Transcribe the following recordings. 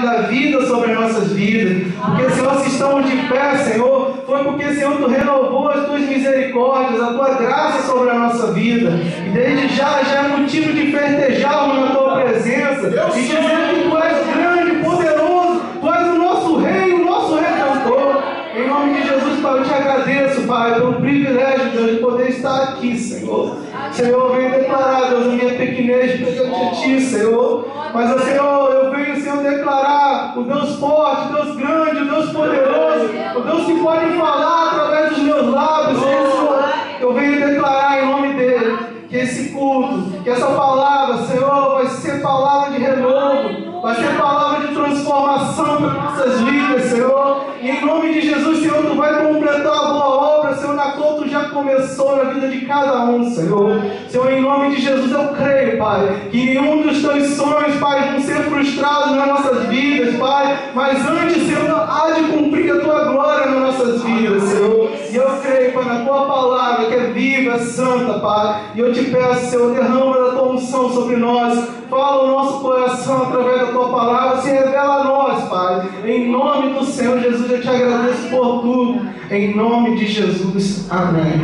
eternidade da vida sobre as nossas vidas. Porque, Senhor, se estamos de pé, Senhor, foi porque, Senhor, Tu renovou as Tuas misericórdias, a Tua graça sobre a nossa vida. E desde já é motivo de festejarmos na Tua presença e dizer que Tu és grande, poderoso, Tu és o nosso Rei, o nosso Redentor. Em nome de Jesus, Pai, eu Te agradeço, Pai, pelo privilégio, Deus, de poder estar aqui, Senhor. Senhor, eu venho declarar, Deus, a minha pequenez perante a Ti, Senhor. Mas, Senhor, eu venho, Senhor, declarar o Deus forte, o Deus grande, o Deus poderoso, o Deus que pode falar através dos meus lábios, Senhor. Eu venho declarar em nome dEle que esse culto, que essa palavra, Senhor, vai ser palavra de renovo, vai ser palavra de transformação para nossas vidas, Senhor. E em nome de Jesus, Senhor, Tu vai completar a boa obra, Senhor, na qual Tu já começou na vida de cada um, Senhor. Senhor, em nome de Jesus, eu creio, Pai, que nenhum dos Teus sonhos, Pai, vão ser frustrados nas nossas vidas, Pai, mas antes, Senhor, há de cumprir a Tua glória nas nossas vidas, Senhor. E eu creio, Pai, na Tua palavra, que é viva, é santa, Pai. E eu Te peço, Senhor, derrama da Tua unção sobre nós. Fala o nosso coração através da Tua palavra. Se revela a nós, Pai. Em nome do Senhor Jesus, eu Te agradeço por tudo. Em nome de Jesus. Amém.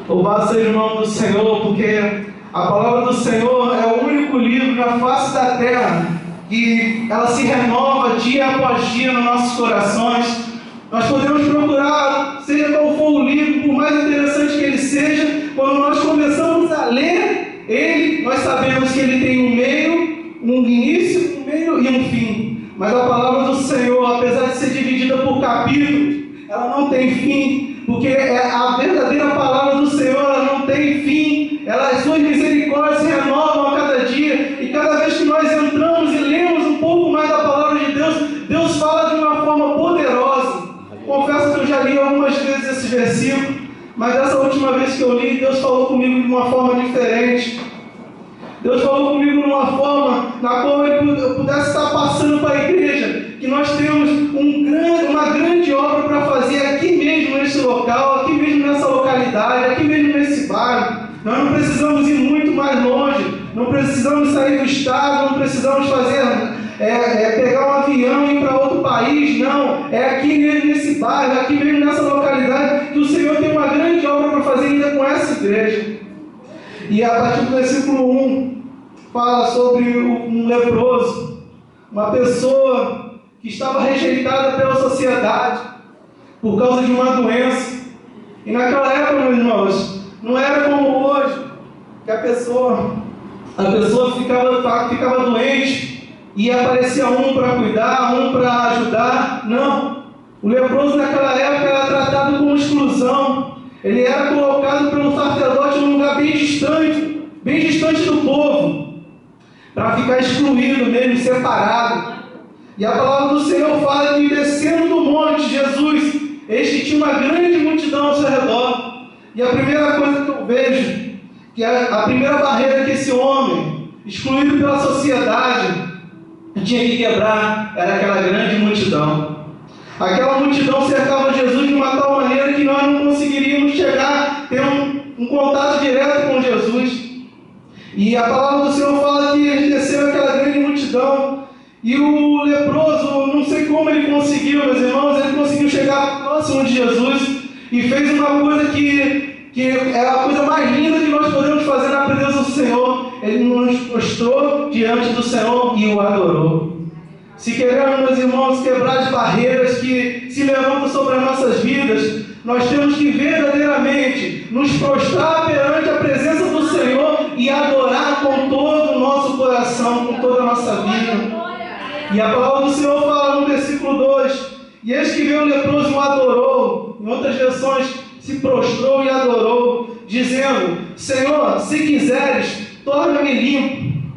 Louvado seja o nome do Senhor, porque a palavra do Senhor é o único livro na face da terra que ela se renova dia após dia nos nossos corações. Nós podemos procurar, seja qual for o livro, por mais interessante que ele seja, quando nós começamos a ler ele, nós sabemos que ele tem um meio, um início, um meio e um fim. Mas a palavra do Senhor, apesar de ser dividida por capítulos, ela não tem fim, porque a verdadeira palavra do Senhor, ela não tem fim. As suas misericórdias se renovam a cada dia, e cada vez que nós entramos e lemos um pouco mais da palavra de Deus, Deus fala de uma forma poderosa. Confesso que eu já li algumas vezes esse versículo, mas dessa última vez que eu li, Deus falou comigo de uma forma diferente. Deus falou comigo de uma forma na qual eu pudesse estar passando para a igreja, que nós temos uma grande obra para fazer aqui mesmo nesse local, aqui mesmo nessa localidade, aqui mesmo nesse bairro. Nós não precisamos ir muito mais longe, não precisamos sair do estado, não precisamos pegar um avião e ir para outro país, não. É aqui mesmo nesse bairro, aqui mesmo nessa localidade, que o Senhor tem uma grande obra para fazer ainda com essa igreja. E a partir do versículo 1, fala sobre um leproso, uma pessoa que estava rejeitada pela sociedade por causa de uma doença. E naquela época, meus irmãos, não era como hoje, que a pessoa ficava doente e aparecia um para cuidar, um para ajudar. Não. O leproso naquela época era tratado com exclusão. Ele era colocado pelo sacerdote num lugar bem distante do povo, para ficar excluído mesmo, separado. E a palavra do Senhor fala que descendo do monte, Jesus, eis que tinha uma grande multidão ao seu redor. E a primeira coisa que eu vejo, que a primeira barreira que esse homem, excluído pela sociedade, tinha que quebrar, era aquela grande multidão. Aquela multidão cercava Jesus de uma tal maneira que nós não conseguiríamos ter um contato direto com Jesus. E a palavra do Senhor fala que eles desceram aquela grande multidão. E o leproso, não sei como ele conseguiu, meus irmãos, ele conseguiu chegar próximo de Jesus e fez uma coisa que é a coisa mais linda que nós podemos fazer na presença do Senhor. Ele nos prostrou diante do Senhor e o adorou. Se queremos, meus irmãos, quebrar as barreiras que se levantam sobre as nossas vidas, nós temos que verdadeiramente nos prostrar perante a presença do Senhor e adorar com todo o nosso coração, com toda a nossa vida. E a palavra do Senhor fala no versículo 2: e eis que veio o leproso e o adorou. Em outras versões, se prostrou e adorou, dizendo: Senhor, se quiseres, torna-me limpo.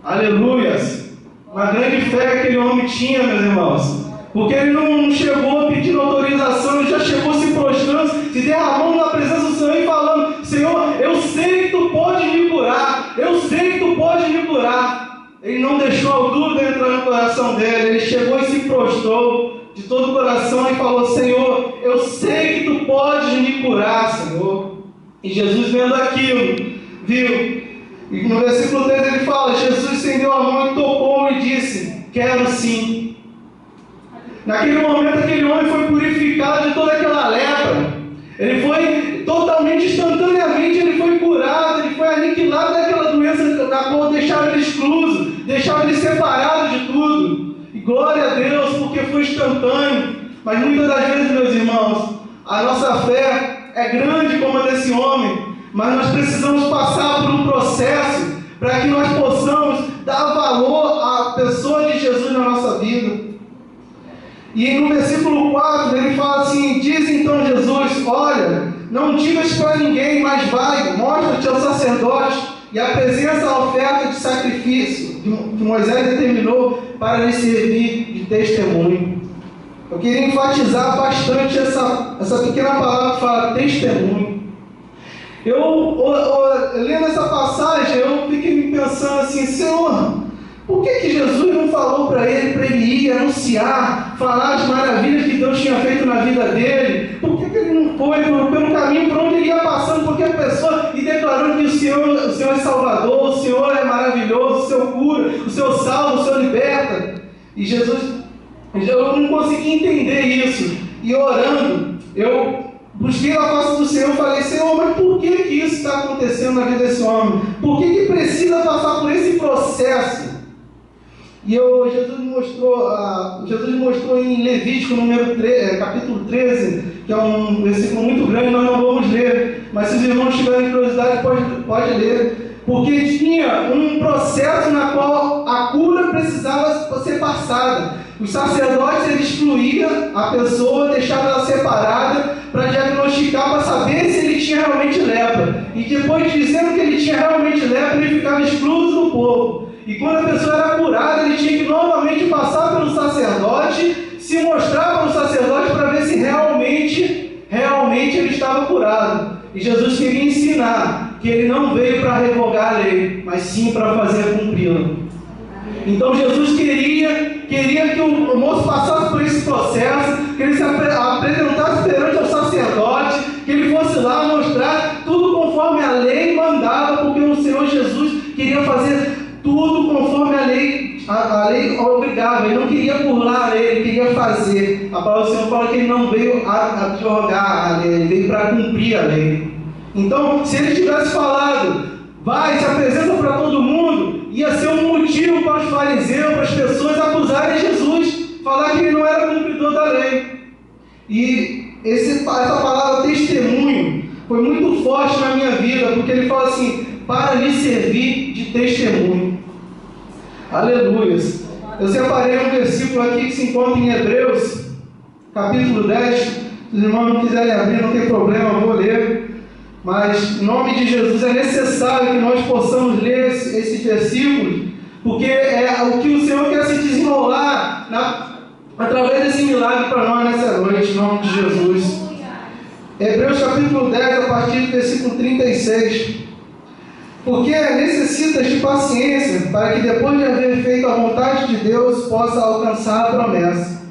Aleluias! Uma grande fé que aquele homem tinha, meus irmãos, porque ele não chegou pedindo autorização, ele já chegou se prostrando, se derramando na presença do Senhor e falando: Senhor, eu sei que Tu pode me curar, eu sei que Tu pode me curar. Ele não deixou a dúvida entrar no coração dele, ele chegou e se prostrou de todo o coração e falou: Senhor, eu sei que Tu podes me curar, Senhor. E Jesus, vendo aquilo, viu? E no versículo 3 ele fala: Jesus estendeu a mão e tocou e disse: quero sim. Naquele momento, aquele homem foi purificado de toda aquela lepra. Ele foi totalmente, instantaneamente, ele foi curado, ele foi aniquilado daquela doença na qual deixava ele excluso, deixava ele separado de tudo. E glória a Deus, porque foi instantâneo. Mas muitas das vezes, meus irmãos, a nossa fé é grande como a desse homem, mas nós precisamos passar por um processo para que nós possamos dar valor à pessoa de Jesus na nossa vida. E no versículo 4 ele fala assim: diz então Jesus, olha, não digas para ninguém, mas vai, mostra-te ao sacerdote e apresenta a oferta de sacrifício que Moisés determinou para lhe servir de testemunho. Eu queria enfatizar bastante essa pequena palavra que fala testemunho. Lendo essa passagem, eu fiquei me pensando assim: Senhor, por que Jesus não falou para ele ir anunciar, falar as maravilhas que Deus tinha feito na vida dele? Por que ele não foi pelo caminho por onde ele ia passando, qualquer pessoa, e declarando que o Senhor é Salvador, o Senhor é maravilhoso, o Senhor cura, o Senhor salva, o Senhor liberta? E Jesus, eu não consegui entender isso. E orando, eu busquei a face do Senhor e falei: Senhor, mas por que isso está acontecendo na vida desse homem? Por que precisa passar por esse processo? E Jesus mostrou em Levítico, capítulo 13, que é um versículo muito grande, nós não vamos ler, mas se os irmãos tiverem curiosidade, pode ler, porque tinha um processo na qual a cura precisava ser passada. Os sacerdotes, eles excluíam a pessoa, deixavam ela separada para diagnosticar, para saber se ele tinha realmente lepra. E depois, dizendo que ele tinha realmente lepra, ele ficava excluído do povo. E quando a pessoa era curada, ele tinha que novamente passar pelo sacerdote, se mostrar para o sacerdote para ver se realmente ele estava curado. E Jesus queria ensinar que ele não veio para revogar a lei, mas sim para fazer cumpri-la. Então Jesus queria que o moço passasse por esse processo, que ele se apresentasse perante o sacerdote, que ele fosse lá mostrar tudo conforme a lei mandava, porque o Senhor Jesus queria fazer tudo conforme a lei obrigava. Ele não queria burlar a lei, ele queria fazer. A palavra do Senhor fala que ele não veio a jogar a lei, ele veio para cumprir a lei. Então, se ele tivesse falado, vai, se apresenta para todo mundo, ia ser um motivo para os fariseus, para as pessoas acusarem Jesus, falar que ele não era cumpridor da lei. E essa palavra testemunho foi muito forte na minha vida, porque ele fala assim: para lhe servir de testemunho. Aleluia. Eu separei um versículo aqui que se encontra em Hebreus, capítulo 10. Se os irmãos não quiserem abrir, não tem problema, eu vou ler. Mas, em nome de Jesus, é necessário que nós possamos ler esses versículos, porque é o que o Senhor quer se desenrolar através desse milagre para nós nessa noite, em nome de Jesus. Hebreus capítulo 10, a partir do versículo 36. Porque necessitas de paciência, para que depois de haver feito a vontade de Deus, possa alcançar a promessa.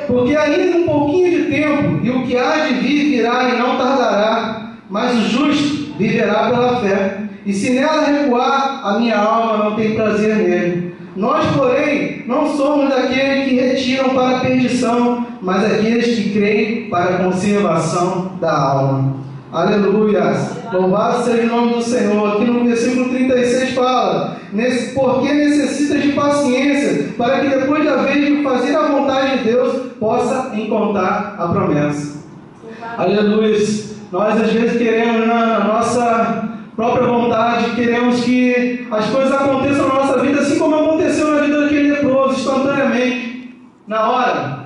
Porque ainda um pouquinho de tempo, e o que há de vir virá e não tardará, mas o justo viverá pela fé. E se nela recuar, a minha alma não tem prazer nele. Nós, porém, não somos daqueles que retiram para a perdição, mas aqueles que creem para a conservação da alma. Aleluia! Louvado seja o nome do Senhor. Aqui no versículo 36 fala: porque necessitas de paciência, para que depois de haver fazer a vontade de Deus, possa encontrar a promessa. Aleluia! Nós às vezes queremos, na nossa própria vontade, queremos que as coisas aconteçam na nossa vida, assim como aconteceu na vida daquele leproso, instantaneamente, na hora.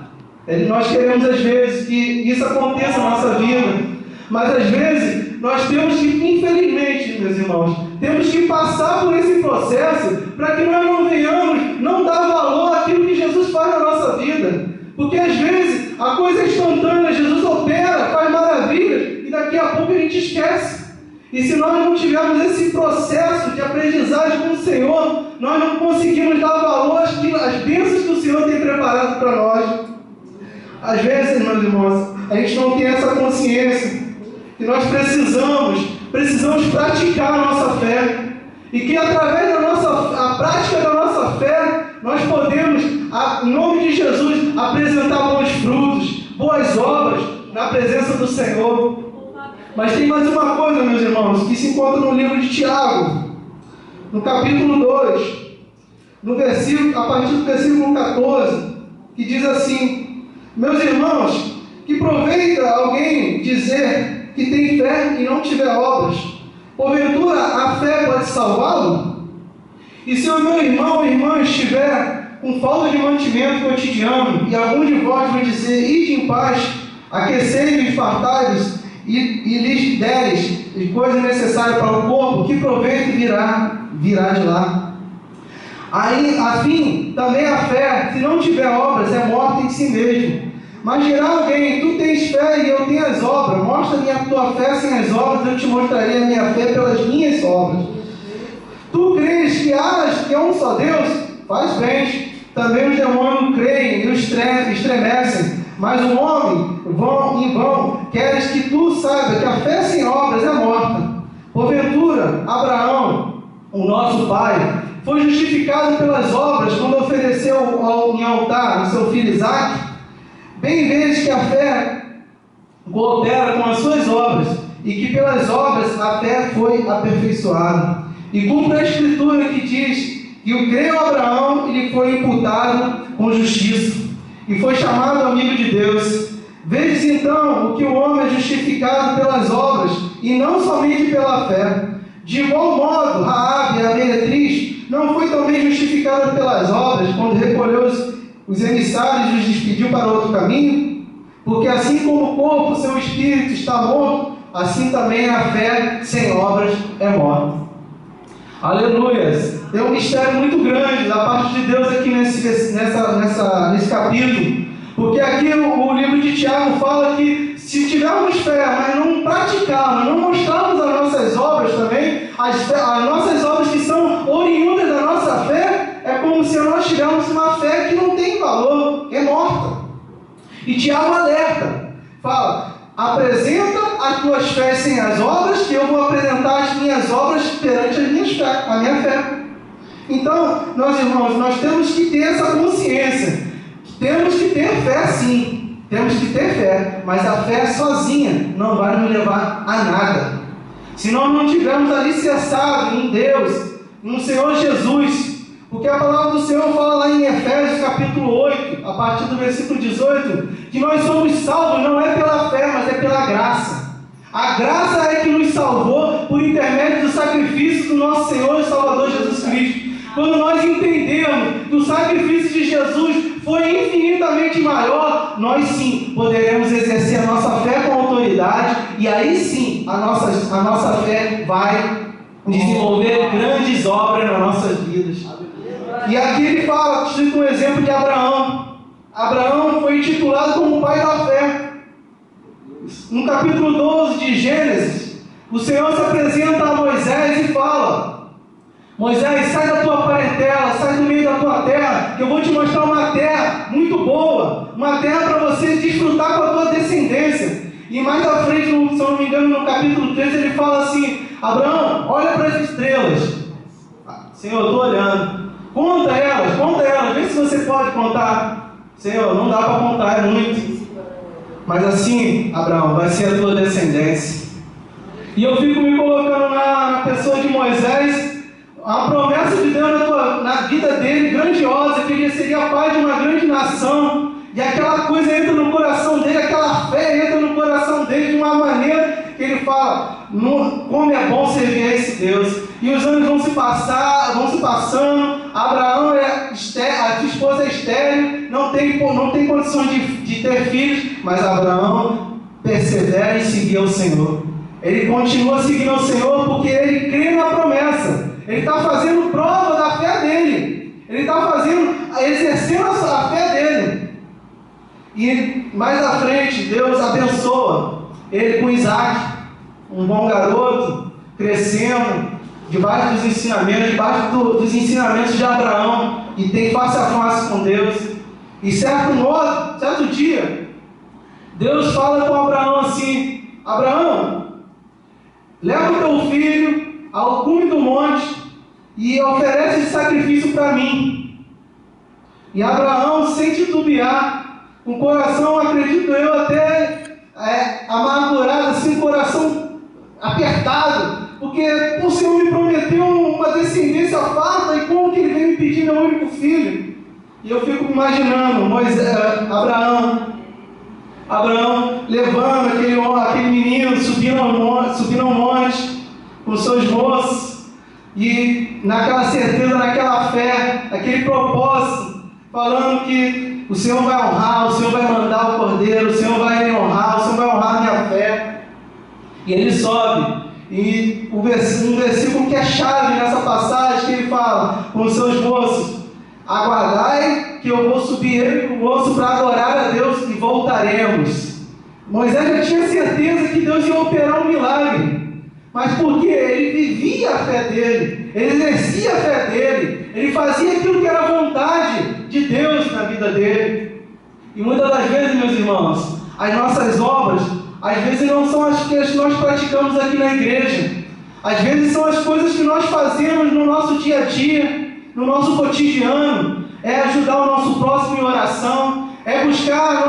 Nós queremos às vezes que isso aconteça na nossa vida. Mas às vezes nós temos que, infelizmente, meus irmãos, temos que passar por esse processo para que nós não venhamos não dar valor àquilo que Jesus faz na nossa vida. Porque às vezes a coisa é instantânea, Jesus opera, faz maravilhas, e daqui a pouco a gente esquece. E se nós não tivermos esse processo de aprendizagem com o Senhor, nós não conseguimos dar valor às bênçãos que o Senhor tem preparado para nós. Às vezes, meus irmãos, a gente não tem essa consciência que nós precisamos praticar a nossa fé, e que através da prática da nossa fé, nós podemos, em nome de Jesus, apresentar bons frutos, boas obras na presença do Senhor. Mas tem mais uma coisa, meus irmãos, que se encontra no livro de Tiago, no capítulo 2, a partir do versículo 14, que diz assim: meus irmãos, que proveita alguém dizer que tem fé e não tiver obras? Porventura a fé pode salvá-lo? E se o meu irmão ou irmã estiver com falta de mantimento cotidiano, e algum de vós vai dizer: ide em paz, aquecei-vos e fartai-vos, e lhes deres de coisa necessária para o corpo, que proveito virá de lá? Aí, afim, também a fé, se não tiver obras, é morta em si mesmo. Mas dirá alguém: tu tens fé e eu tenho as obras. Mostra-me a tua fé sem as obras, eu te mostrarei a minha fé pelas minhas obras. Tu crês que há um só Deus? Faz bem. Também os demônios creem e estremecem. Mas o homem, em vão, queres que tu saiba que a fé sem obras é morta. Porventura, Abraão, o nosso pai, foi justificado pelas obras quando ofereceu em altar o seu filho Isaque? Bem vês que a fé coopera com as suas obras, e que pelas obras a fé foi aperfeiçoada. E cumpre a Escritura que diz que o creu Abraão e lhe foi imputado com justiça, e foi chamado amigo de Deus. Vedes então o que o homem é justificado pelas obras, e não somente pela fé. De igual modo, Raabe, a meretriz, não foi também justificada pelas obras, quando recolheu os emissários e os despediu para outro caminho? Porque assim como o corpo, seu espírito está morto, assim também a fé sem obras é morta. Aleluias! Tem um mistério muito grande da parte de Deus aqui nesse capítulo. Porque aqui o livro de Tiago fala que se tivermos fé, mas não praticarmos, não mostrarmos as nossas obras também, as nossas obras que são oriundas da nossa fé, é como se nós tivéssemos uma fé que não tem valor, é morta. E Tiago alerta, fala: apresenta as tuas fés sem as obras, que eu vou apresentar as minhas obras perante a minha fé. Então, meus irmãos, nós temos que ter essa consciência. Temos que ter fé, sim. Temos que ter fé. Mas a fé sozinha não vai nos levar a nada. Se nós não tivermos alicerçado em Deus, no Senhor Jesus. Porque a palavra do Senhor fala lá em Efésios capítulo 8, a partir do versículo 18, que nós somos salvos não é pela fé, mas é pela graça. A graça é que nos salvou por intermédio do sacrifício do nosso Senhor e Salvador Jesus Cristo. Quando nós entendemos que o sacrifício de Jesus foi infinitamente maior, nós sim poderemos exercer a nossa fé com autoridade, e aí sim a nossa fé vai desenvolver grandes obras nas nossas vidas. E aqui ele fala, cita um exemplo de Abraão. Abraão foi intitulado como o pai da fé. No capítulo 12 de Gênesis, o Senhor se apresenta a Moisés e fala: Moisés, sai da tua parentela, sai do meio da tua terra, que eu vou te mostrar uma terra muito boa, uma terra para você desfrutar com a tua descendência. E mais à frente, se eu não me engano, no capítulo 13, ele fala assim: Abraão, olha para as estrelas. Senhor, eu estou olhando. Conta elas, vê se você pode contar. Senhor, não dá para contar, é muito. Mas assim, Abraão, vai ser a tua descendência. E eu fico me colocando na pessoa de Moisés, a promessa de Deus na vida dele, grandiosa, que ele seria pai de uma grande nação. E aquela coisa entra no coração dele, aquela fé entra no coração dele de uma maneira que ele fala: como é bom servir a esse Deus. E os anos vão se passando. Abraão, a sua esposa é estéril, não tem condições de ter filhos, mas Abraão persevera em seguir ao Senhor. Ele continua seguindo ao Senhor porque ele crê na promessa. Ele está fazendo prova da fé dele. Ele está exercendo a fé dele. E mais à frente, Deus abençoa ele com Isaque, um bom garoto, crescendo, debaixo dos ensinamentos de Abraão, e tem face a face com Deus. E certo dia, Deus fala com Abraão assim: Abraão, leva o teu filho ao cume do monte e oferece esse sacrifício para mim. E Abraão, sem titubear, com o coração, acredito eu, até amargurado, assim, coração apertado, porque o Senhor me prometeu uma descendência farta, e como que ele vem me pedir meu único filho? E eu fico imaginando Abraão levando aquele menino, subindo ao monte com seus moços, e naquela certeza, naquela fé, naquele propósito, falando que o Senhor vai honrar, o Senhor vai mandar o cordeiro, o Senhor vai me honrar, o Senhor vai honrar a minha fé. E ele sobe, e um versículo que é chave nessa passagem, que ele fala com os seus moços: aguardai que eu vou subir ele com o moço para adorar a Deus e voltaremos. Moisés já tinha certeza que Deus ia operar um milagre. Mas por quê? Ele vivia a fé dele, ele exercia a fé dele, ele fazia aquilo que era a vontade de Deus na vida dele. E muitas das vezes, meus irmãos, as nossas obras, às vezes não são as que nós praticamos aqui na igreja. Às vezes são as coisas que nós fazemos no nosso dia a dia, no nosso cotidiano. É ajudar o nosso próximo em oração, é buscar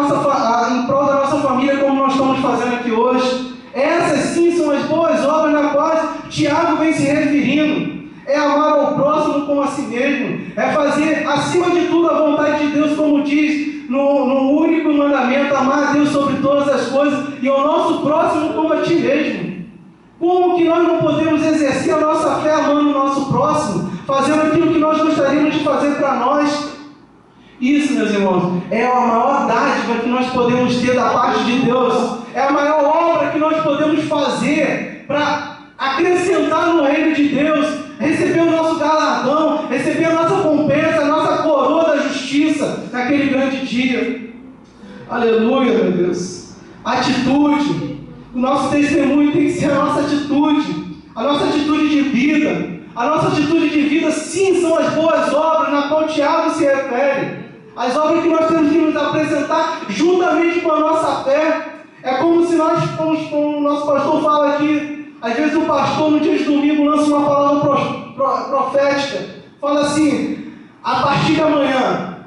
em prol da nossa família, como nós estamos fazendo aqui hoje. Essas sim são as boas obras nas quais Tiago vem se referindo. É amar ao próximo como a si mesmo, é fazer acima de tudo a vontade de Deus, como diz no único mandamento: amar a Deus sobre todas as coisas e ao nosso próximo como a ti mesmo. Como que nós não podemos exercer a nossa fé amando o nosso próximo, fazendo aquilo que nós gostaríamos de fazer para nós? Isso, meus irmãos, é a maior dádiva que nós podemos ter da parte de Deus. É a maior obra que nós podemos fazer para acrescentar no reino de Deus, receber o nosso galardão, receber a nossa recompensa, a nossa coroa da justiça naquele grande dia. Aleluia, meu Deus. Atitude. O nosso testemunho tem que ser a nossa atitude de vida. A nossa atitude de vida, sim, são as boas obras na qual Tiago se refere. As obras que nós temos que nos apresentar juntamente com a nossa fé. É como se nós, como o nosso pastor fala aqui, às vezes o pastor no dia de domingo lança uma palavra profética, fala assim: a partir de amanhã,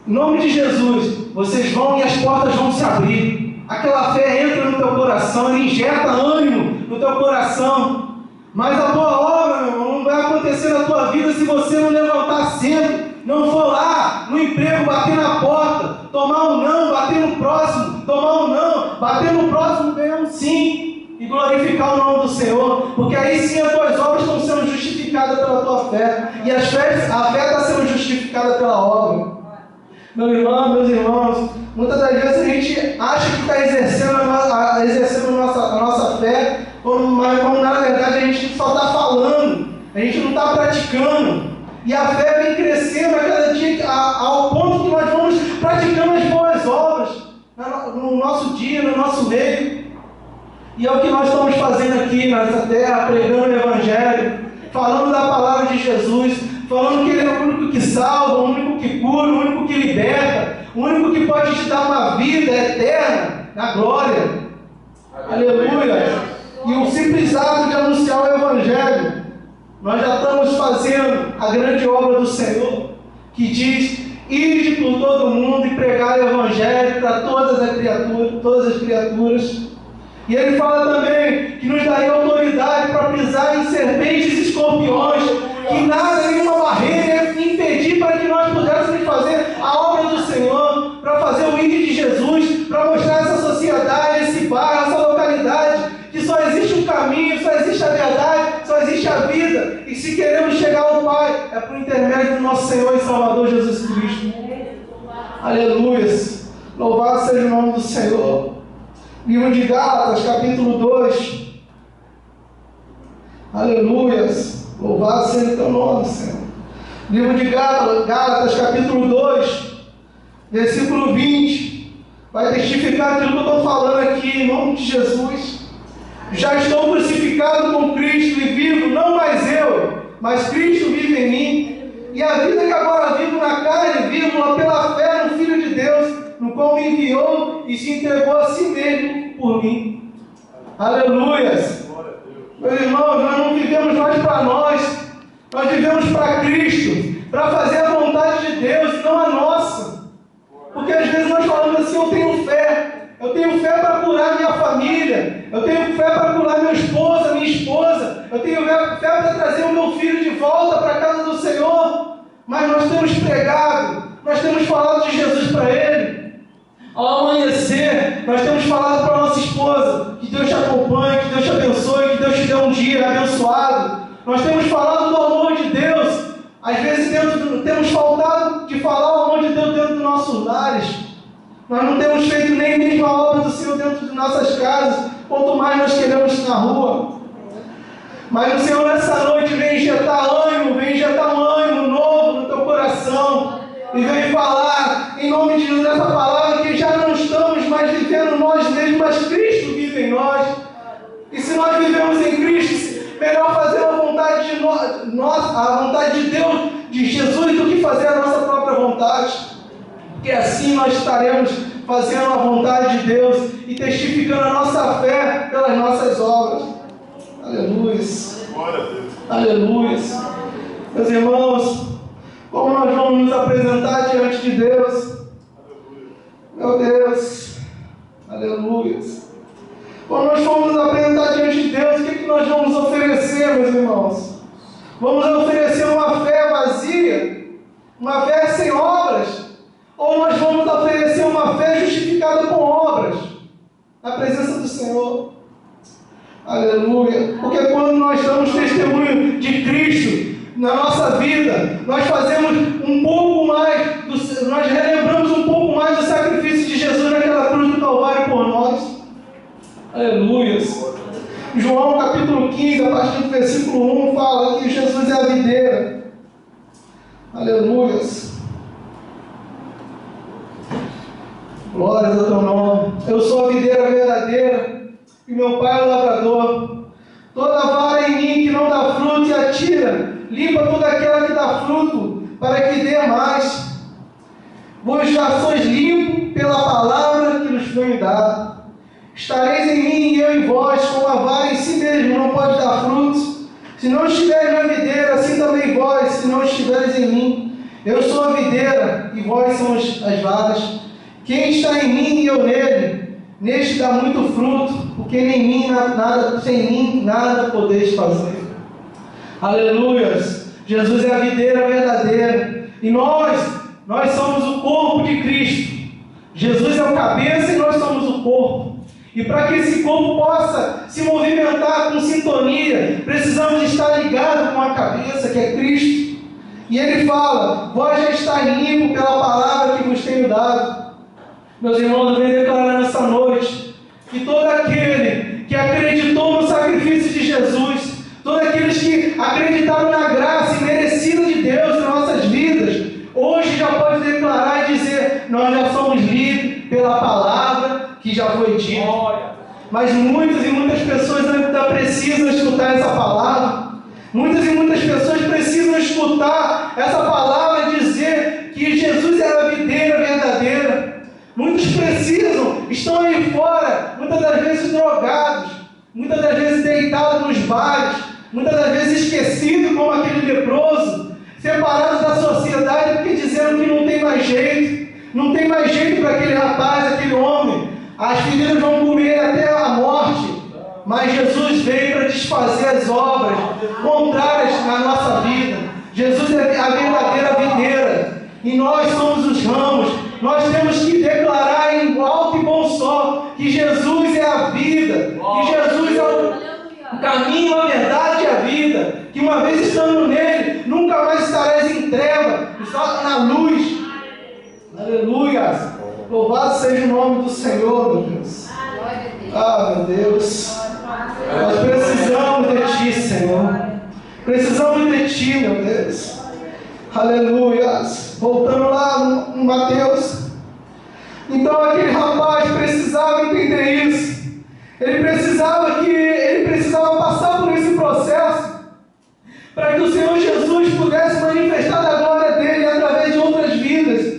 em nome de Jesus, vocês vão e as portas vão se abrir. Aquela fé entra no teu coração, ela injeta ânimo no teu coração. Mas a boa obra, meu irmão, não vai acontecer na tua vida se você não levantar cedo, não for lá no emprego bater na porta, tomar um não, bater no próximo, tomar um não, bater no próximo, ganhar um sim, e glorificar o nome do Senhor, porque aí sim as tuas obras estão sendo justificadas pela tua fé, e a fé está sendo justificada pela obra. Meu irmão, meus irmãos, muitas das vezes a gente acha que está exercendo a nossa fé, mas na verdade a gente só está falando, a gente não está praticando. E a fé vem crescendo a cada dia, ao ponto que nós vamos praticando as boas obras no nosso dia, no nosso meio. E é o que nós estamos fazendo aqui nessa terra, pregando o Evangelho, falando da palavra de Jesus, falando que Ele é o único que salva, o único que cura, o único que liberta, o único que pode te dar uma vida eterna na glória. Aleluia! E o simples ato de anunciar o Evangelho, nós já estamos fazendo a grande obra do Senhor, que diz: ide por todo o mundo e pregar o Evangelho para todas as criaturas. E ele fala também que nos daria autoridade para pisar em serpentes e escorpiões, que nada, nenhuma barreira ia impedir para que nós pudéssemos fazer a obra do Senhor, para fazer o ide de Jesus, para mostrar essa sociedade, esse bairro, essa localidade, que só existe um caminho, só existe a verdade, só existe a vida. E se queremos chegar ao Pai, é por intermédio do nosso Senhor e Salvador Jesus Cristo. Aleluia! Louvado seja o nome do Senhor. Livro de Gálatas, capítulo 2. Aleluia! Louvado seja o teu nome, Senhor. Livro de Gálatas, capítulo 2, versículo 20. Vai testificar aquilo que eu estou falando aqui, em nome de Jesus. Já estou crucificado com Cristo e vivo, não mais eu, mas Cristo vive em mim. E a vida que agora vivo na carne, vivo pela fé no Filho de Deus, no qual me enviou e se entregou a si mesmo por mim. Aleluia! Meus irmãos, nós não vivemos mais para nós vivemos para Cristo. para fazer a vontade de Deus e não a nossa. Porque às vezes nós falamos assim: eu tenho fé para curar minha família, eu tenho fé para curar meu esposo, minha esposa, eu tenho fé para trazer o meu filho de volta para a casa do Senhor. Mas nós temos pregado, nós temos falado de Jesus para ele. Ao amanhecer, nós temos falado para a nossa esposa: que Deus te acompanhe, que Deus te abençoe, que Deus te dê um dia abençoado. Nós temos falado do amor de Deus. Às vezes temos faltado de falar o amor de Deus dentro dos nossos lares. Nós não temos feito nem mesmo a obra do Senhor dentro de nossas casas, quanto mais nós queremos na rua. Mas o Senhor nessa noite vem injetar ânimo, vem injetar um ânimo novo no teu coração. E vem falar em nome de Jesus essa palavra, que já não estamos mais vivendo nós mesmos, mas Cristo vive em nós. E se nós vivemos em Cristo, melhor fazer a vontade de nós, a vontade de Deus, de Jesus, do que fazer a nossa própria vontade. Porque assim nós estaremos fazendo a vontade de Deus e testificando a nossa fé pelas nossas obras. Aleluia. Aleluia. Meus irmãos, como nós vamos nos apresentar diante de Deus? Meu Deus. Aleluia. Quando nós formos nos apresentar diante de Deus, o que nós vamos oferecer, meus irmãos? Vamos oferecer uma fé vazia? Uma fé sem obras? Ou nós vamos oferecer uma fé justificada com obras? Na presença do Senhor. Aleluia. Porque quando nós damos testemunho de Cristo na nossa vida, nós fazemos um pouco mais, nós relembramos um pouco mais do sacrifício de Jesus naquela cruz do Calvário por nós. Aleluia. João capítulo 15, a partir do versículo 1, fala que Jesus é a videira. Aleluia. Glórias ao teu nome. Eu sou a videira verdadeira e meu pai é o lavrador. Toda vara em mim que não dá fruto se atira, limpa toda aquela que dá fruto, para que dê mais. Vós já sois limpos pela palavra que nos foi dada. Estareis em mim e eu em vós, como a vara em si mesmo não pode dar frutos. Se não estiveres na videira, assim também vós, se não estiveres em mim. Eu sou a videira e vós sois as varas. Quem está em mim e eu nele, neste dá muito fruto, porque sem mim nada podeis fazer. Aleluias! Jesus é a videira verdadeira e nós somos o corpo de Cristo. Jesus é o cabeça e nós somos o corpo. E para que esse corpo possa se movimentar com sintonia, precisamos estar ligados com a cabeça, que é Cristo. E ele fala: vós já estáis limpo pela palavra que vos tenho dado. Meus irmãos, eu venho declarar nessa noite que todo aquele que acreditou no sacrifício de Jesus, todos aqueles que acreditaram na graça imerecida de Deus em nossas vidas, hoje já pode declarar e dizer: nós já somos livres pela palavra que já foi dita. Mas muitas e muitas pessoas ainda precisam escutar essa palavra. Muitas e muitas pessoas precisam escutar essa palavra e dizer que Jesus é a videira verdadeira. Muitos estão aí fora, muitas das vezes drogados, muitas das vezes deitados nos bares, muitas das vezes esquecidos como aquele leproso, separados da sociedade porque disseram que não tem mais jeito para aquele rapaz, aquele homem. As feridas vão comer até a morte, mas Jesus veio para desfazer as obras contrárias na nossa vida. Jesus é a verdadeira videira e nós somos os ramos. Nós temos que declarar em alto e bom som que Jesus é a vida, que Jesus é o caminho, a verdade e a vida, que uma vez estando nele, nunca mais estarás em treva, só na luz. Aleluia! Louvado seja o nome do Senhor, meu Deus. Ah, meu Deus. Nós precisamos de Ti, Senhor. Precisamos de Ti, meu Deus. Aleluia. Voltando lá no Mateus. Então aquele rapaz precisava entender isso. Ele precisava passar por esse processo para que o Senhor Jesus pudesse manifestar a glória dele através de outras vidas.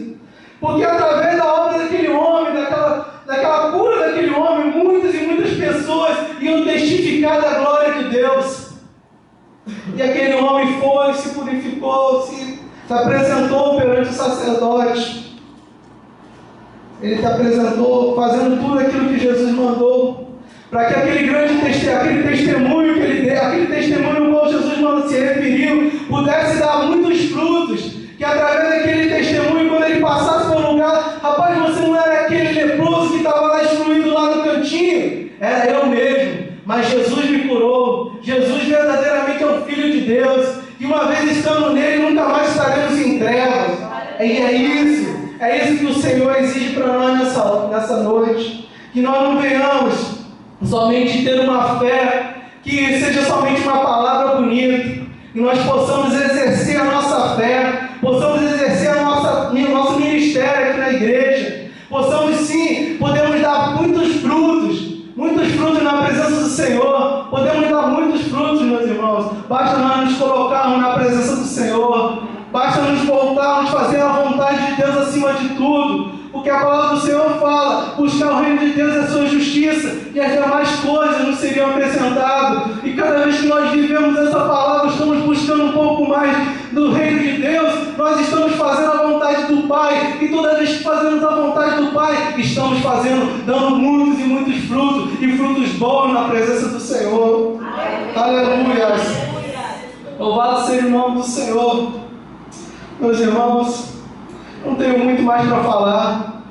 Porque através da obra daquele homem, daquela cura daquele homem, muitas e muitas pessoas iam testificar da glória de Deus. E aquele homem foi, se purificou, se se apresentou perante o sacerdote. Ele se apresentou fazendo tudo aquilo que Jesus mandou, para que aquele testemunho que ele deu, aquele testemunho ao qual Jesus se referiu, pudesse dar muitos frutos, que através daquele testemunho, quando ele passasse por um lugar, rapaz, você não era aquele leproso que estava lá excluído lá no cantinho, era eu mesmo, mas Jesus me curou. Jesus verdadeiramente é o Filho de Deus, e uma vez estando nele, nunca mais estaremos em trevas. E é isso que o Senhor exige para nós nessa noite, que nós não venhamos somente ter uma fé que seja somente uma palavra bonita, que nós possamos exercer a nossa fé, possamos exercer nosso ministério aqui na igreja, podemos dar muitos frutos na presença do Senhor, podemos dar muitos frutos, meus irmãos, basta nós nos colocarmos na presença do Senhor, basta nos voltarmos, fazer a vontade de Deus acima de tudo, porque a palavra do Senhor fala, buscar o reino de Deus e a sua justiça, e as demais coisas nos seriam acrescentadas. E cada vez que nós vivemos essa palavra, estamos buscando um pouco mais do reino de Deus, nós estamos fazendo a vontade do Pai, e toda vez que fazemos a vontade do Pai, estamos dando muitos e muitos frutos, e frutos bons na presença do Senhor. Aleluia! Louvado seja o nome do Senhor. Meus irmãos, não tenho muito mais para falar,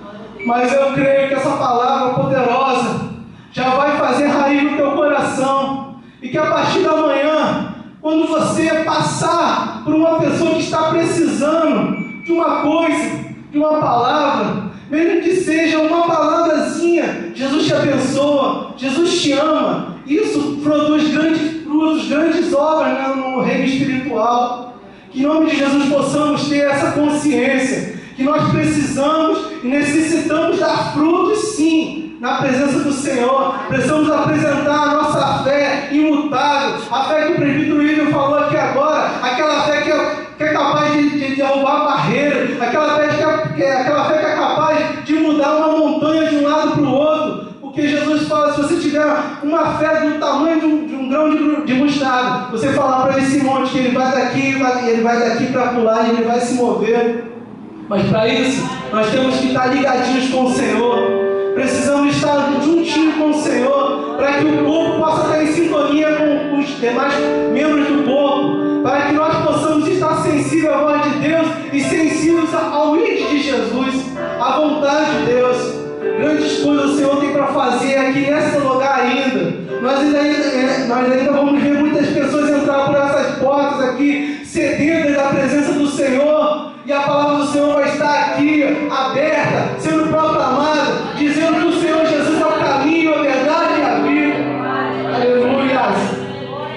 mas eu creio que essa palavra poderosa já vai fazer raiz no teu coração, e que a partir da manhã, quando você passar por uma pessoa que está precisando de uma coisa, de uma palavra, mesmo que seja uma palavrazinha, Jesus te abençoa, Jesus te ama, isso produz grandes frutos, grandes obras no reino espiritual. Que em nome de Jesus possamos ter essa consciência, que nós precisamos e necessitamos dar frutos sim, na presença do Senhor. Precisamos apresentar a nossa fé imutável, a fé que o presbítero William falou aqui agora, aquela fé que é capaz de derrubar barreiras, aquela fé que é capaz de mudar uma montanha de um lado para o outro. Porque Jesus fala, se você tiver uma fé do tamanho de um grão de mostarda, você falar para esse monte que ele vai daqui para pular e ele vai se mover. Mas para isso, nós temos que estar ligadinhos com o Senhor. Precisamos estar juntinho com o Senhor, para que o corpo possa estar em sintonia com os demais membros do corpo, para que nós possamos estar sensíveis à voz de Deus e sensíveis ao ídolo de Jesus, à vontade de Deus. Grandes coisas o Senhor tem para fazer aqui nesse lugar ainda. Nós ainda vamos ver muitas pessoas entrar por essas portas aqui, sedentas da presença do Senhor. E a palavra do Senhor vai estar aqui, aberta, sendo proclamada, dizendo que o Senhor Jesus é o caminho, a verdade e a vida. Aleluia!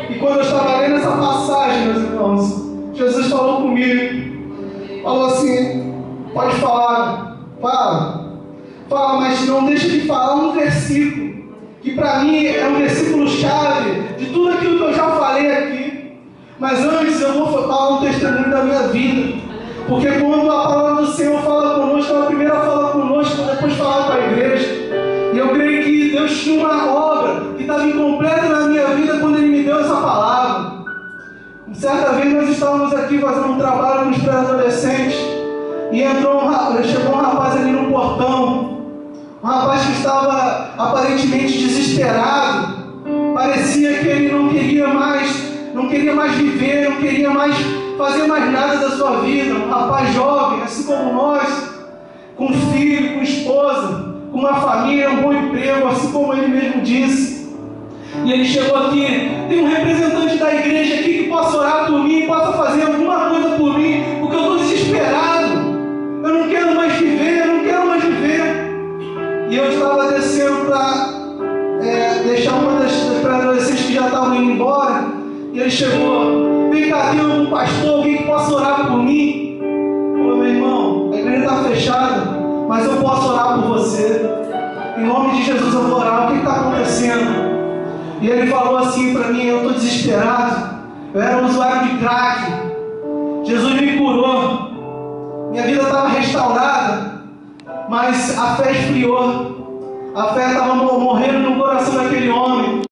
E quando eu estava lendo essa passagem, meus irmãos, Jesus falou comigo, falou assim, pode falar, fala, mas não deixa de falar um versículo, que para mim é um versículo chave de tudo aquilo que eu já falei aqui. Mas antes eu vou falar um testemunho da minha vida, porque quando a palavra do Senhor fala conosco, ela primeiro fala conosco, depois fala com a igreja. E eu creio que Deus tinha uma obra que estava incompleta na minha vida quando Ele me deu essa palavra. Certa vez nós estávamos aqui fazendo um trabalho com os pré-adolescentes, e chegou um rapaz ali no portão, um rapaz que estava aparentemente desesperado, parecia que ele não queria mais viver, não queria mais fazer mais nada da sua vida. Um rapaz jovem, assim como nós, com filho, com esposa, com uma família, um bom emprego, assim como ele mesmo disse. E ele chegou aqui, tem um representante da igreja aqui que possa orar por mim, possa fazer alguma coisa por mim, porque eu estou desesperado. Eu não quero mais viver, E eu estava descendo para deixar uma das pré-adolescentes que já estavam indo embora, e ele chegou, vem cá, tem algum pastor, alguém que possa orar por mim? Falei, meu irmão, a igreja está fechada, mas eu posso orar por você. Em nome de Jesus eu vou orar, o que está acontecendo? E ele falou assim para mim, eu estou desesperado, eu era um usuário de crack, Jesus me curou, minha vida estava restaurada, mas a fé esfriou, a fé estava morrendo no coração daquele homem.